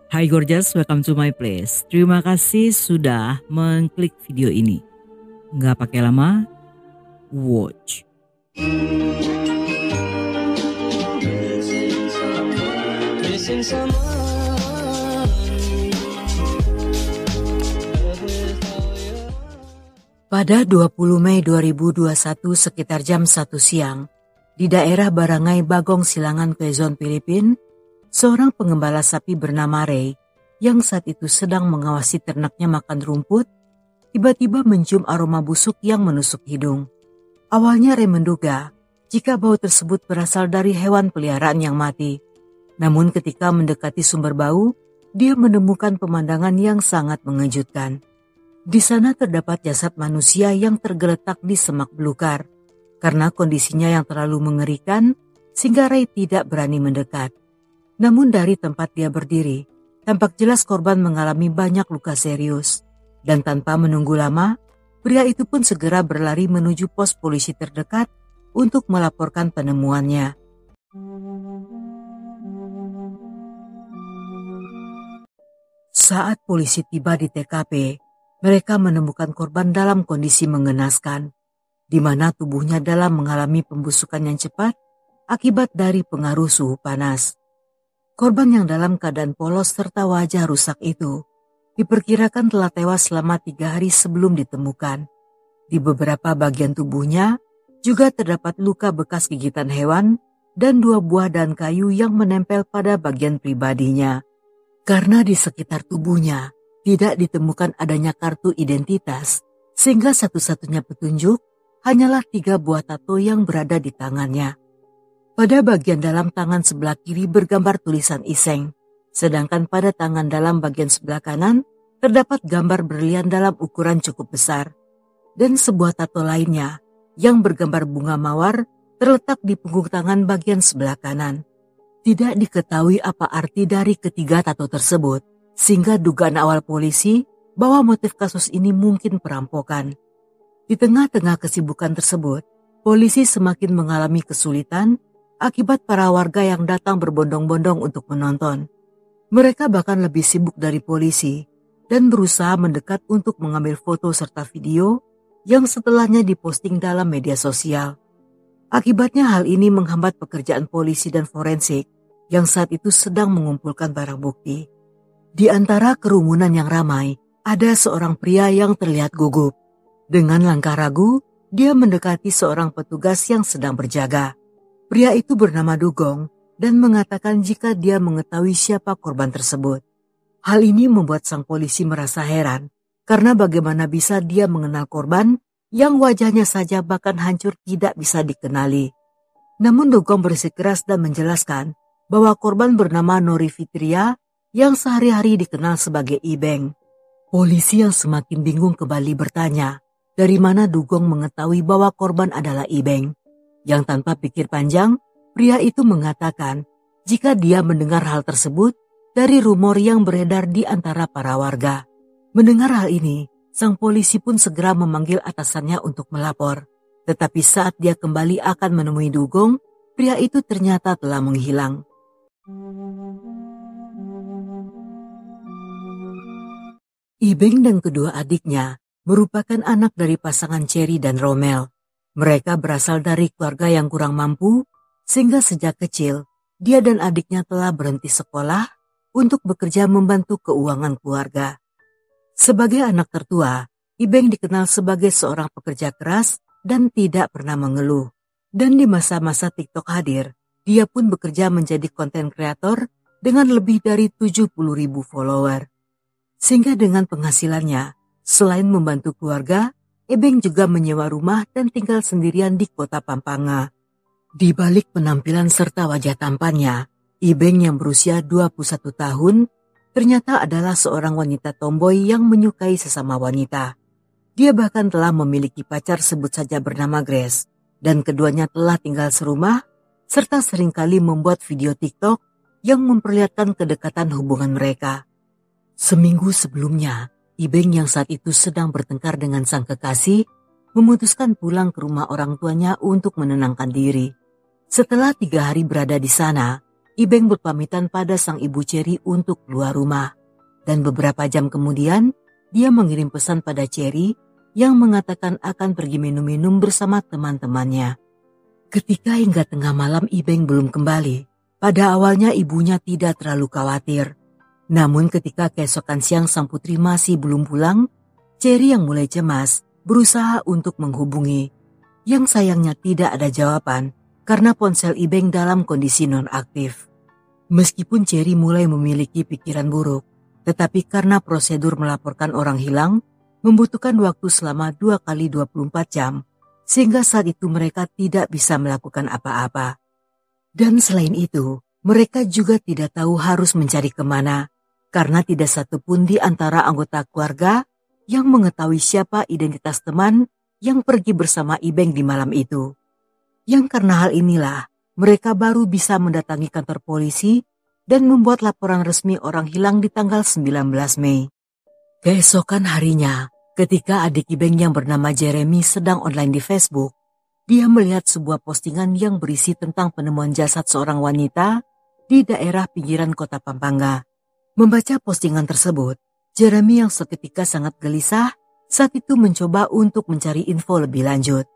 Hai Gorgeous, welcome to my place. Terima kasih sudah mengklik video ini. Nggak pakai lama, watch. Pada 20 Mei 2021 sekitar jam 1 siang, di daerah Barangay Bagong Silangan, Quezon, Filipina, seorang pengembala sapi bernama Ray yang saat itu sedang mengawasi ternaknya makan rumput, tiba-tiba mencium aroma busuk yang menusuk hidung. Awalnya Ray menduga jika bau tersebut berasal dari hewan peliharaan yang mati. Namun ketika mendekati sumber bau, dia menemukan pemandangan yang sangat mengejutkan. Di sana terdapat jasad manusia yang tergeletak di semak belukar. Karena kondisinya yang terlalu mengerikan, sehingga Ray tidak berani mendekat. Namun dari tempat dia berdiri, tampak jelas korban mengalami banyak luka serius. Dan tanpa menunggu lama, pria itu pun segera berlari menuju pos polisi terdekat untuk melaporkan penemuannya. Saat polisi tiba di TKP, mereka menemukan korban dalam kondisi mengenaskan, di mana tubuhnya dalam mengalami pembusukan yang cepat akibat dari pengaruh suhu panas. Korban yang dalam keadaan polos serta wajah rusak itu diperkirakan telah tewas selama 3 hari sebelum ditemukan. Di beberapa bagian tubuhnya juga terdapat luka bekas gigitan hewan dan 2 buah daun kayu yang menempel pada bagian pribadinya. Karena di sekitar tubuhnya tidak ditemukan adanya kartu identitas, sehingga satu-satunya petunjuk hanyalah 3 buah tato yang berada di tangannya. Pada bagian dalam tangan sebelah kiri bergambar tulisan Iseng, sedangkan pada tangan dalam bagian sebelah kanan terdapat gambar berlian dalam ukuran cukup besar. Dan sebuah tato lainnya yang bergambar bunga mawar terletak di punggung tangan bagian sebelah kanan. Tidak diketahui apa arti dari ketiga tato tersebut, sehingga dugaan awal polisi bahwa motif kasus ini mungkin perampokan. Di tengah-tengah kesibukan tersebut, polisi semakin mengalami kesulitan akibat para warga yang datang berbondong-bondong untuk menonton. Mereka bahkan lebih sibuk dari polisi dan berusaha mendekat untuk mengambil foto serta video yang setelahnya diposting dalam media sosial. Akibatnya hal ini menghambat pekerjaan polisi dan forensik yang saat itu sedang mengumpulkan barang bukti. Di antara kerumunan yang ramai, ada seorang pria yang terlihat gugup. Dengan langkah ragu, dia mendekati seorang petugas yang sedang berjaga. Pria itu bernama Dugong dan mengatakan jika dia mengetahui siapa korban tersebut. Hal ini membuat sang polisi merasa heran, karena bagaimana bisa dia mengenal korban yang wajahnya saja bahkan hancur tidak bisa dikenali. Namun Dugong bersikeras dan menjelaskan bahwa korban bernama Nori Fitria yang sehari-hari dikenal sebagai Ibeng. Polisi yang semakin bingung kembali bertanya, dari mana Dugong mengetahui bahwa korban adalah Ibeng? Yang tanpa pikir panjang, pria itu mengatakan jika dia mendengar hal tersebut dari rumor yang beredar di antara para warga. Mendengar hal ini, sang polisi pun segera memanggil atasannya untuk melapor. Tetapi saat dia kembali akan menemui Dugong, pria itu ternyata telah menghilang. Ibeng dan kedua adiknya merupakan anak dari pasangan Cherry dan Romel. Mereka berasal dari keluarga yang kurang mampu, sehingga sejak kecil dia dan adiknya telah berhenti sekolah untuk bekerja membantu keuangan keluarga. Sebagai anak tertua, Ibeng dikenal sebagai seorang pekerja keras dan tidak pernah mengeluh. Dan di masa-masa TikTok hadir, dia pun bekerja menjadi konten kreator dengan lebih dari 70.000 follower. Sehingga dengan penghasilannya, selain membantu keluarga, Ibeng juga menyewa rumah dan tinggal sendirian di kota Pampanga. Di balik penampilan serta wajah tampannya, Ibeng yang berusia 21 tahun ternyata adalah seorang wanita tomboy yang menyukai sesama wanita. Dia bahkan telah memiliki pacar sebut saja bernama Grace, dan keduanya telah tinggal serumah serta seringkali membuat video TikTok yang memperlihatkan kedekatan hubungan mereka. Seminggu sebelumnya, Ibeng yang saat itu sedang bertengkar dengan sang kekasih memutuskan pulang ke rumah orang tuanya untuk menenangkan diri. Setelah 3 hari berada di sana, Ibeng berpamitan pada sang ibu Cherry untuk keluar rumah. Dan beberapa jam kemudian, dia mengirim pesan pada Cherry yang mengatakan akan pergi minum-minum bersama teman-temannya. Ketika hingga tengah malam Ibeng belum kembali, pada awalnya ibunya tidak terlalu khawatir. Namun ketika keesokan siang sang putri masih belum pulang, Cherry yang mulai cemas berusaha untuk menghubungi. Yang sayangnya tidak ada jawaban karena ponsel Ibeng dalam kondisi nonaktif. Meskipun Cherry mulai memiliki pikiran buruk, tetapi karena prosedur melaporkan orang hilang membutuhkan waktu selama 2 kali 24 jam, sehingga saat itu mereka tidak bisa melakukan apa-apa. Dan selain itu, mereka juga tidak tahu harus mencari kemana, karena tidak satupun di antara anggota keluarga yang mengetahui siapa identitas teman yang pergi bersama Ibeng di malam itu. Yang karena hal inilah, mereka baru bisa mendatangi kantor polisi dan membuat laporan resmi orang hilang di tanggal 19 Mei. Keesokan harinya, ketika adik Ibeng yang bernama Jeremy sedang online di Facebook, dia melihat sebuah postingan yang berisi tentang penemuan jasad seorang wanita di daerah pinggiran kota Pampanga. Membaca postingan tersebut, Jeremy yang seketika sangat gelisah saat itu mencoba untuk mencari info lebih lanjut.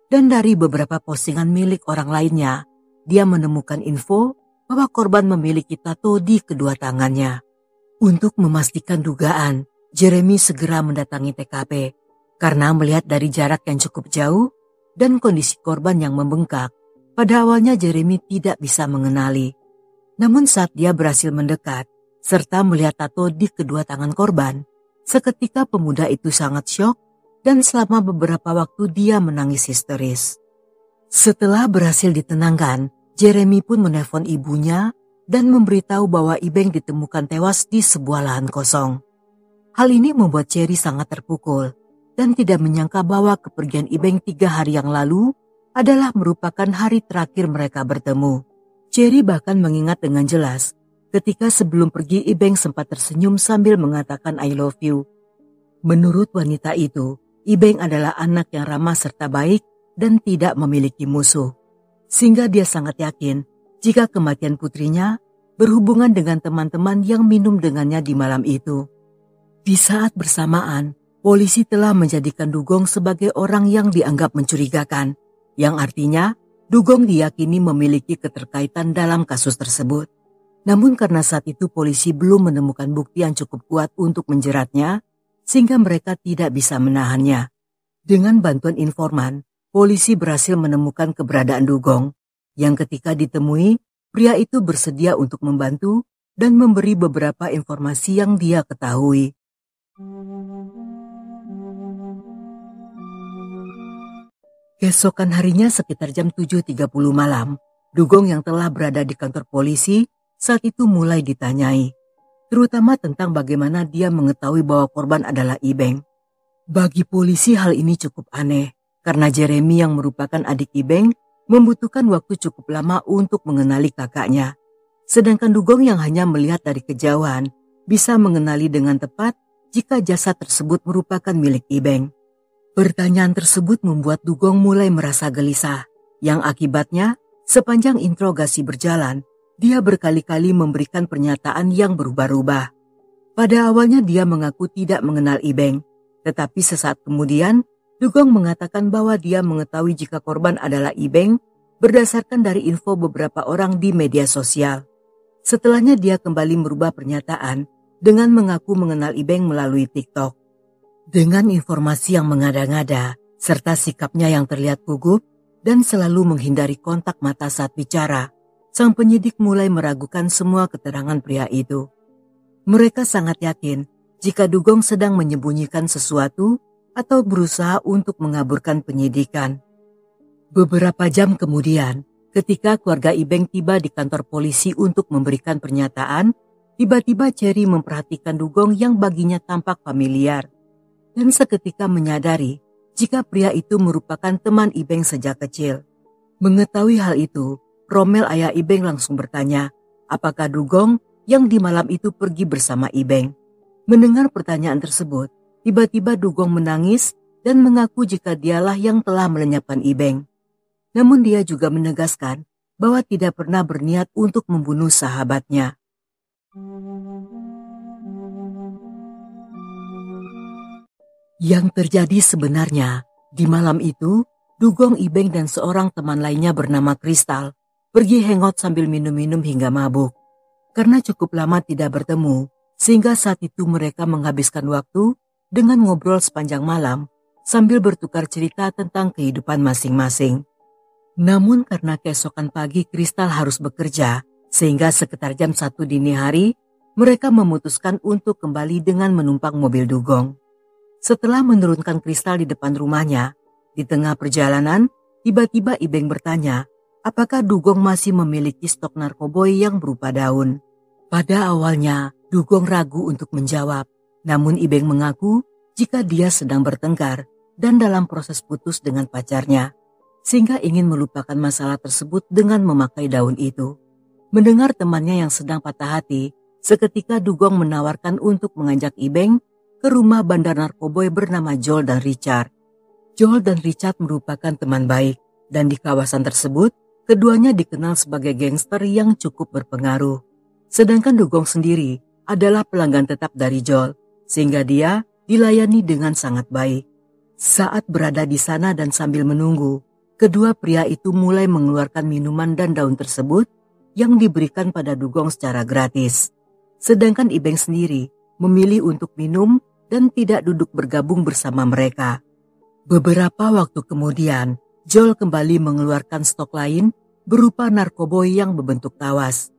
Dan dari beberapa postingan milik orang lainnya, dia menemukan info bahwa korban memiliki tato di kedua tangannya. Untuk memastikan dugaan, Jeremy segera mendatangi TKP karena melihat dari jarak yang cukup jauh dan kondisi korban yang membengkak. Pada awalnya Jeremy tidak bisa mengenali. Namun saat dia berhasil mendekat serta melihat tato di kedua tangan korban, seketika pemuda itu sangat syok dan selama beberapa waktu dia menangis histeris. Setelah berhasil ditenangkan, Jeremy pun menelpon ibunya dan memberitahu bahwa Ibeng ditemukan tewas di sebuah lahan kosong. Hal ini membuat Cherry sangat terpukul dan tidak menyangka bahwa kepergian Ibeng 3 hari yang lalu adalah merupakan hari terakhir mereka bertemu. Cherry bahkan mengingat dengan jelas ketika sebelum pergi Ibeng sempat tersenyum sambil mengatakan I love you. Menurut wanita itu, Ibeng adalah anak yang ramah serta baik dan tidak memiliki musuh. Sehingga dia sangat yakin jika kematian putrinya berhubungan dengan teman-teman yang minum dengannya di malam itu. Di saat bersamaan, polisi telah menjadikan Dugong sebagai orang yang dianggap mencurigakan, yang artinya Dugong diyakini memiliki keterkaitan dalam kasus tersebut. Namun karena saat itu polisi belum menemukan bukti yang cukup kuat untuk menjeratnya, sehingga mereka tidak bisa menahannya. Dengan bantuan informan, polisi berhasil menemukan keberadaan Dugong, yang ketika ditemui, pria itu bersedia untuk membantu dan memberi beberapa informasi yang dia ketahui. Keesokan harinya sekitar jam 7.30 malam, Dugong yang telah berada di kantor polisi saat itu mulai ditanyai, terutama tentang bagaimana dia mengetahui bahwa korban adalah Ibeng. Bagi polisi hal ini cukup aneh, karena Jeremy yang merupakan adik Ibeng membutuhkan waktu cukup lama untuk mengenali kakaknya. Sedangkan Dugong yang hanya melihat dari kejauhan bisa mengenali dengan tepat jika jasad tersebut merupakan milik Ibeng. Pertanyaan tersebut membuat Dugong mulai merasa gelisah, yang akibatnya sepanjang interogasi berjalan, dia berkali-kali memberikan pernyataan yang berubah-ubah. Pada awalnya dia mengaku tidak mengenal Ibeng, tetapi sesaat kemudian Dugong mengatakan bahwa dia mengetahui jika korban adalah Ibeng berdasarkan dari info beberapa orang di media sosial. Setelahnya dia kembali merubah pernyataan dengan mengaku mengenal Ibeng melalui TikTok. Dengan informasi yang mengada-ngada serta sikapnya yang terlihat gugup dan selalu menghindari kontak mata saat bicara, sang penyidik mulai meragukan semua keterangan pria itu. Mereka sangat yakin jika Dugong sedang menyembunyikan sesuatu atau berusaha untuk mengaburkan penyidikan. Beberapa jam kemudian, ketika keluarga Ibeng tiba di kantor polisi untuk memberikan pernyataan, tiba-tiba Cherry memperhatikan Dugong yang baginya tampak familiar, dan seketika menyadari jika pria itu merupakan teman Ibeng sejak kecil. Mengetahui hal itu, Romel ayah Ibeng langsung bertanya, apakah Dugong yang di malam itu pergi bersama Ibeng? Mendengar pertanyaan tersebut, tiba-tiba Dugong menangis dan mengaku jika dialah yang telah melenyapkan Ibeng. Namun dia juga menegaskan bahwa tidak pernah berniat untuk membunuh sahabatnya. Yang terjadi sebenarnya, di malam itu, Dugong, Ibeng dan seorang teman lainnya bernama Kristal pergi hangout sambil minum-minum hingga mabuk. Karena cukup lama tidak bertemu, sehingga saat itu mereka menghabiskan waktu dengan ngobrol sepanjang malam sambil bertukar cerita tentang kehidupan masing-masing. Namun karena keesokan pagi Kristal harus bekerja, sehingga sekitar jam 1 dini hari, mereka memutuskan untuk kembali dengan menumpang mobil Dugong. Setelah menurunkan Kristal di depan rumahnya, di tengah perjalanan, tiba-tiba Ibeng bertanya, apakah Dugong masih memiliki stok narkoboy yang berupa daun. Pada awalnya, Dugong ragu untuk menjawab, namun Ibeng mengaku jika dia sedang bertengkar dan dalam proses putus dengan pacarnya, sehingga ingin melupakan masalah tersebut dengan memakai daun itu. Mendengar temannya yang sedang patah hati, seketika Dugong menawarkan untuk mengajak Ibeng ke rumah bandar narkoboy bernama Joel dan Richard. Joel dan Richard merupakan teman baik, dan di kawasan tersebut, keduanya dikenal sebagai gangster yang cukup berpengaruh. Sedangkan Dugong sendiri adalah pelanggan tetap dari Joel, sehingga dia dilayani dengan sangat baik. Saat berada di sana dan sambil menunggu, kedua pria itu mulai mengeluarkan minuman dan daun tersebut yang diberikan pada Dugong secara gratis. Sedangkan Ibeng sendiri memilih untuk minum dan tidak duduk bergabung bersama mereka. Beberapa waktu kemudian, Joel kembali mengeluarkan stok lain berupa narkoboy yang berbentuk tawas.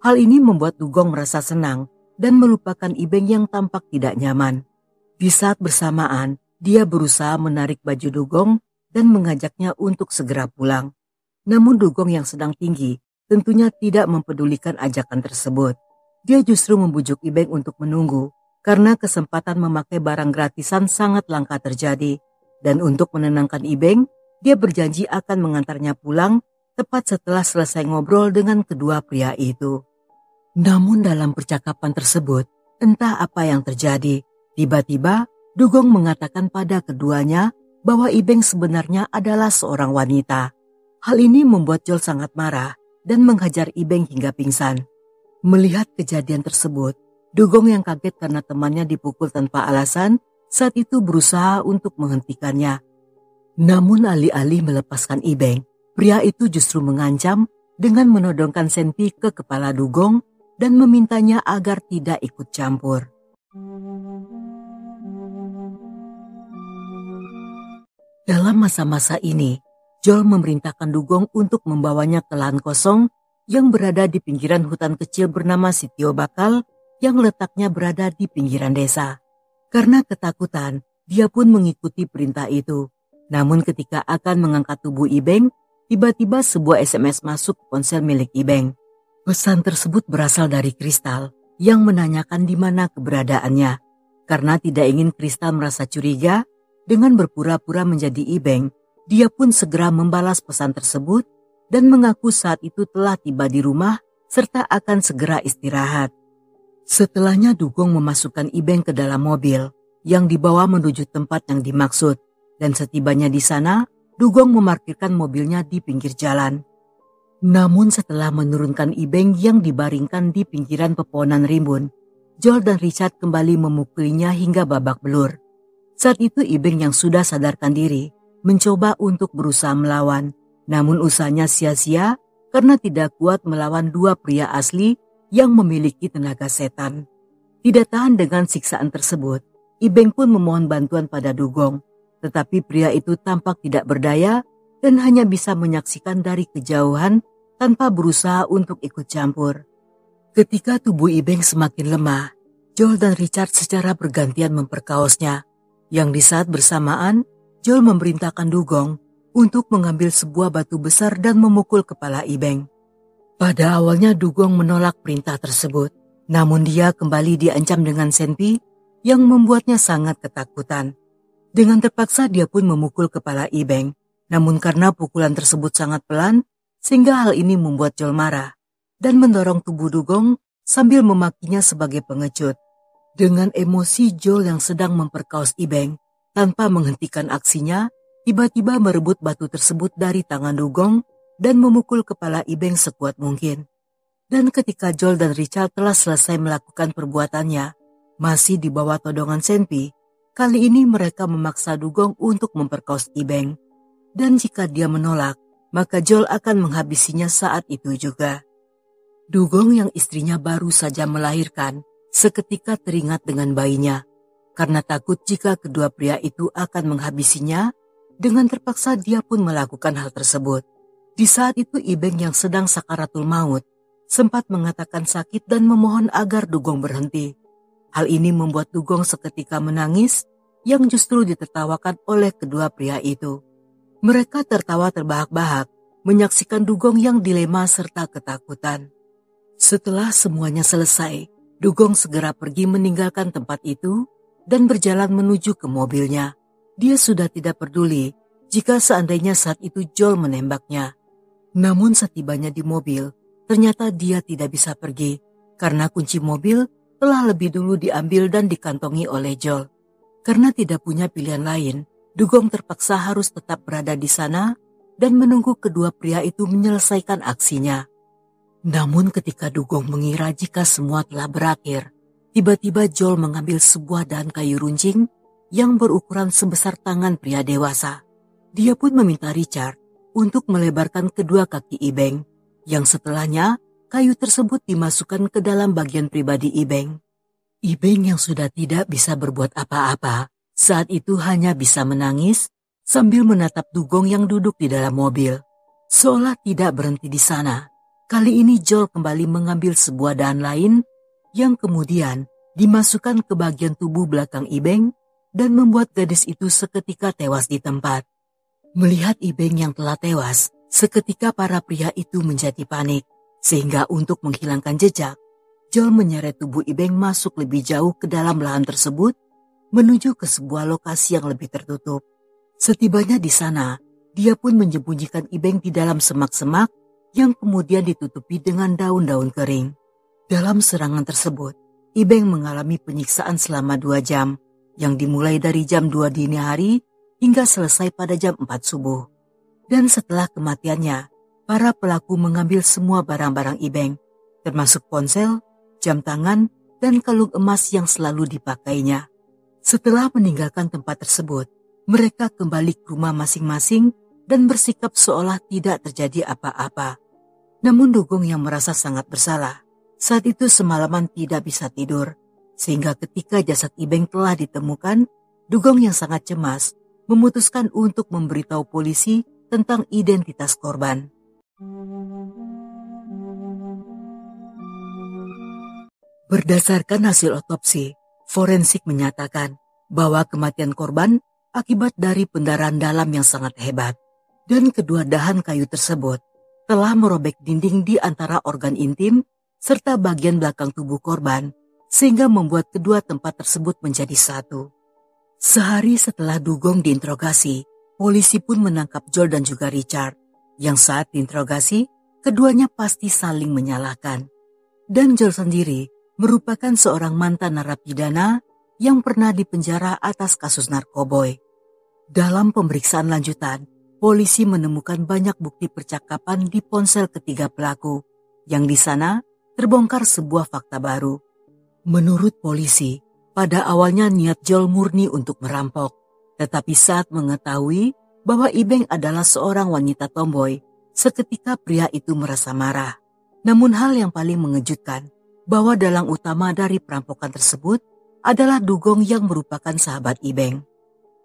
Hal ini membuat Dugong merasa senang dan melupakan Ibeng yang tampak tidak nyaman. Di saat bersamaan, dia berusaha menarik baju Dugong dan mengajaknya untuk segera pulang. Namun Dugong yang sedang tinggi tentunya tidak mempedulikan ajakan tersebut. Dia justru membujuk Ibeng untuk menunggu karena kesempatan memakai barang gratisan sangat langka terjadi. Dan untuk menenangkan Ibeng, dia berjanji akan mengantarnya pulang tepat setelah selesai ngobrol dengan kedua pria itu. Namun dalam percakapan tersebut, entah apa yang terjadi, tiba-tiba Dugong mengatakan pada keduanya bahwa Ibeng sebenarnya adalah seorang wanita. Hal ini membuat Joel sangat marah dan menghajar Ibeng hingga pingsan. Melihat kejadian tersebut, Dugong yang kaget karena temannya dipukul tanpa alasan, saat itu berusaha untuk menghentikannya. Namun alih-alih melepaskan Ibeng, pria itu justru mengancam dengan menodongkan senpi ke kepala Dugong dan memintanya agar tidak ikut campur. Dalam masa-masa ini, Joel memerintahkan Dugong untuk membawanya ke lahan kosong yang berada di pinggiran hutan kecil bernama Sitio Bakal yang letaknya berada di pinggiran desa. Karena ketakutan, dia pun mengikuti perintah itu. Namun ketika akan mengangkat tubuh Ibeng, tiba-tiba sebuah SMS masuk ke ponsel milik Ibeng. Pesan tersebut berasal dari Kristal yang menanyakan di mana keberadaannya. Karena tidak ingin Kristal merasa curiga, dengan berpura-pura menjadi Ibeng, dia pun segera membalas pesan tersebut dan mengaku saat itu telah tiba di rumah serta akan segera istirahat. Setelahnya Dugong memasukkan Ibeng ke dalam mobil yang dibawa menuju tempat yang dimaksud, dan setibanya di sana, Dugong memarkirkan mobilnya di pinggir jalan. Namun setelah menurunkan Ibeng yang dibaringkan di pinggiran pepohonan rimbun, Joel dan Richard kembali memukulinya hingga babak belur. Saat itu Ibeng yang sudah sadarkan diri mencoba untuk berusaha melawan, namun usahanya sia-sia karena tidak kuat melawan dua pria asli yang memiliki tenaga setan. Tidak tahan dengan siksaan tersebut, Ibeng pun memohon bantuan pada Dugong, tetapi pria itu tampak tidak berdaya dan hanya bisa menyaksikan dari kejauhan tanpa berusaha untuk ikut campur. Ketika tubuh Ibeng semakin lemah, Joel dan Richard secara bergantian memperkaosnya, yang di saat bersamaan Joel memerintahkan Dugong untuk mengambil sebuah batu besar dan memukul kepala Ibeng. Pada awalnya Dugong menolak perintah tersebut, namun dia kembali diancam dengan senpi yang membuatnya sangat ketakutan. Dengan terpaksa dia pun memukul kepala Ibeng, namun karena pukulan tersebut sangat pelan, sehingga hal ini membuat Joel marah dan mendorong tubuh Dugong sambil memakinya sebagai pengecut. Dengan emosi, Joel yang sedang memperkaos Ibeng, tanpa menghentikan aksinya, tiba-tiba merebut batu tersebut dari tangan Dugong dan memukul kepala Ibeng sekuat mungkin. Dan ketika Joel dan Richard telah selesai melakukan perbuatannya, masih di bawah todongan Senpi, kali ini mereka memaksa Dugong untuk memperkosa Ibeng. Dan jika dia menolak, maka Joel akan menghabisinya saat itu juga. Dugong yang istrinya baru saja melahirkan, seketika teringat dengan bayinya. Karena takut jika kedua pria itu akan menghabisinya, dengan terpaksa dia pun melakukan hal tersebut. Di saat itu Ibeng yang sedang sakaratul maut, sempat mengatakan sakit dan memohon agar Dugong berhenti. Hal ini membuat Dugong seketika menangis, yang justru ditertawakan oleh kedua pria itu. Mereka tertawa terbahak-bahak, menyaksikan Dugong yang dilema serta ketakutan. Setelah semuanya selesai, Dugong segera pergi meninggalkan tempat itu dan berjalan menuju ke mobilnya. Dia sudah tidak peduli jika seandainya saat itu Joel menembaknya. Namun setibanya di mobil, ternyata dia tidak bisa pergi karena kunci mobil telah lebih dulu diambil dan dikantongi oleh Joel. Karena tidak punya pilihan lain, Dugong terpaksa harus tetap berada di sana dan menunggu kedua pria itu menyelesaikan aksinya. Namun ketika Dugong mengira jika semua telah berakhir, tiba-tiba Joel mengambil sebuah dahan kayu runcing yang berukuran sebesar tangan pria dewasa. Dia pun meminta Richard untuk melebarkan kedua kaki Ibeng, yang setelahnya kayu tersebut dimasukkan ke dalam bagian pribadi Ibeng. Ibeng yang sudah tidak bisa berbuat apa-apa, saat itu hanya bisa menangis sambil menatap Dugong yang duduk di dalam mobil. Seolah tidak berhenti di sana, kali ini Joel kembali mengambil sebuah dahan lain yang kemudian dimasukkan ke bagian tubuh belakang Ibeng dan membuat gadis itu seketika tewas di tempat. Melihat Ibeng yang telah tewas, seketika para pria itu menjadi panik, sehingga untuk menghilangkan jejak, Joel menyeret tubuh Ibeng masuk lebih jauh ke dalam lahan tersebut, menuju ke sebuah lokasi yang lebih tertutup. Setibanya di sana, dia pun menyembunyikan Ibeng di dalam semak-semak yang kemudian ditutupi dengan daun-daun kering. Dalam serangan tersebut, Ibeng mengalami penyiksaan selama 2 jam, yang dimulai dari jam 2 dini hari hingga selesai pada jam 4 subuh. Dan setelah kematiannya, para pelaku mengambil semua barang-barang Ibeng, termasuk ponsel, jam tangan, dan kalung emas yang selalu dipakainya. Setelah meninggalkan tempat tersebut, mereka kembali ke rumah masing-masing dan bersikap seolah tidak terjadi apa-apa. Namun Dugong yang merasa sangat bersalah, saat itu semalaman tidak bisa tidur, sehingga ketika jasad Ibeng telah ditemukan, Dugong yang sangat cemas memutuskan untuk memberitahu polisi tentang identitas korban. Berdasarkan hasil otopsi, forensik menyatakan bahwa kematian korban akibat dari pendarahan dalam yang sangat hebat, dan kedua dahan kayu tersebut telah merobek dinding di antara organ intim serta bagian belakang tubuh korban, sehingga membuat kedua tempat tersebut menjadi satu. Sehari setelah Dugong diinterogasi, polisi pun menangkap Joel dan juga Richard, yang saat diinterogasi, keduanya pasti saling menyalahkan. Dan Joel sendiri merupakan seorang mantan narapidana yang pernah dipenjara atas kasus narkoboy. Dalam pemeriksaan lanjutan, polisi menemukan banyak bukti percakapan di ponsel ketiga pelaku, yang di sana terbongkar sebuah fakta baru. Menurut polisi, pada awalnya niat Joel murni untuk merampok, tetapi saat mengetahui bahwa Ibeng adalah seorang wanita tomboy, seketika pria itu merasa marah. Namun hal yang paling mengejutkan, bahwa dalang utama dari perampokan tersebut adalah Dugong yang merupakan sahabat Ibeng.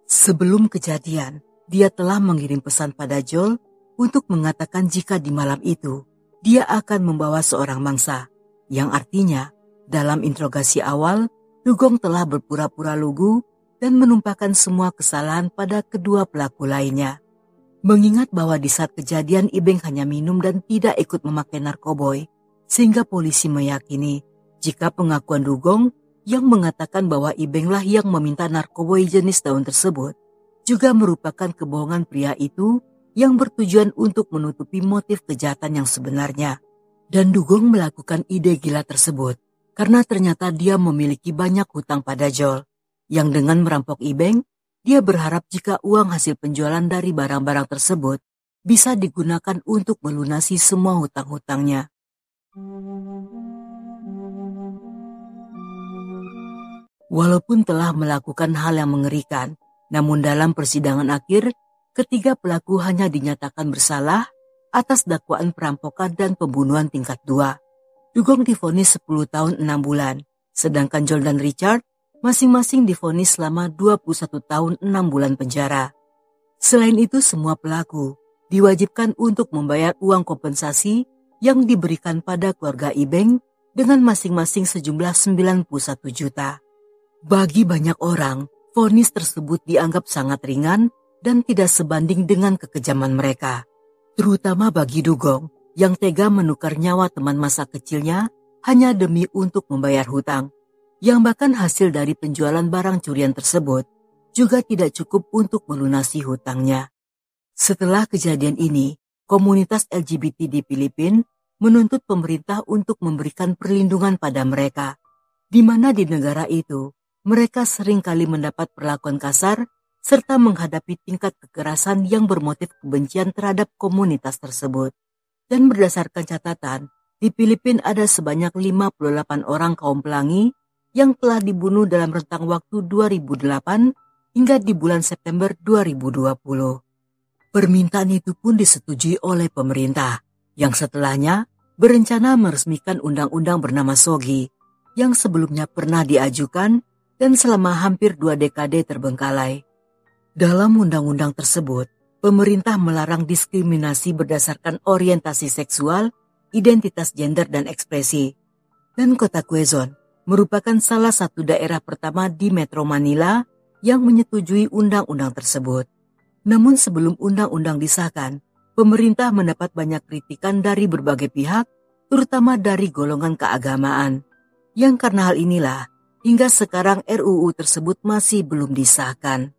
Sebelum kejadian, dia telah mengirim pesan pada Joel untuk mengatakan jika di malam itu, dia akan membawa seorang mangsa, yang artinya dalam interogasi awal, Dugong telah berpura-pura lugu dan menumpahkan semua kesalahan pada kedua pelaku lainnya. Mengingat bahwa di saat kejadian Ibeng hanya minum dan tidak ikut memakai narkoboy, sehingga polisi meyakini jika pengakuan Dugong yang mengatakan bahwa Ibenglah yang meminta narkoboy jenis daun tersebut juga merupakan kebohongan pria itu yang bertujuan untuk menutupi motif kejahatan yang sebenarnya. Dan Dugong melakukan ide gila tersebut karena ternyata dia memiliki banyak hutang pada Joel, yang dengan merampok Ibeng, dia berharap jika uang hasil penjualan dari barang-barang tersebut bisa digunakan untuk melunasi semua hutang-hutangnya. Walaupun telah melakukan hal yang mengerikan, namun dalam persidangan akhir, ketiga pelaku hanya dinyatakan bersalah atas dakwaan perampokan dan pembunuhan tingkat 2. Dugong divonis 10 tahun 6 bulan, sedangkan John dan Richard masing-masing divonis selama 21 tahun 6 bulan penjara. Selain itu, semua pelaku diwajibkan untuk membayar uang kompensasi yang diberikan pada keluarga Ibeng dengan masing-masing sejumlah 91 juta. Bagi banyak orang, vonis tersebut dianggap sangat ringan dan tidak sebanding dengan kekejaman mereka. Terutama bagi Dugong yang tega menukar nyawa teman masa kecilnya hanya demi untuk membayar hutang, yang bahkan hasil dari penjualan barang curian tersebut juga tidak cukup untuk melunasi hutangnya. Setelah kejadian ini, komunitas LGBT di Filipina menuntut pemerintah untuk memberikan perlindungan pada mereka, di mana di negara itu mereka sering kali mendapat perlakuan kasar serta menghadapi tingkat kekerasan yang bermotif kebencian terhadap komunitas tersebut. Dan berdasarkan catatan, di Filipina ada sebanyak 58 orang kaum pelangi yang telah dibunuh dalam rentang waktu 2008 hingga di bulan September 2020. Permintaan itu pun disetujui oleh pemerintah, yang setelahnya berencana meresmikan undang-undang bernama SOGI, yang sebelumnya pernah diajukan dan selama hampir 2 dekade terbengkalai. Dalam undang-undang tersebut, pemerintah melarang diskriminasi berdasarkan orientasi seksual, identitas gender dan ekspresi. Dan kota Quezon merupakan salah satu daerah pertama di Metro Manila yang menyetujui undang-undang tersebut. Namun sebelum undang-undang disahkan, pemerintah mendapat banyak kritikan dari berbagai pihak, terutama dari golongan keagamaan. Yang karena hal inilah, hingga sekarang RUU tersebut masih belum disahkan.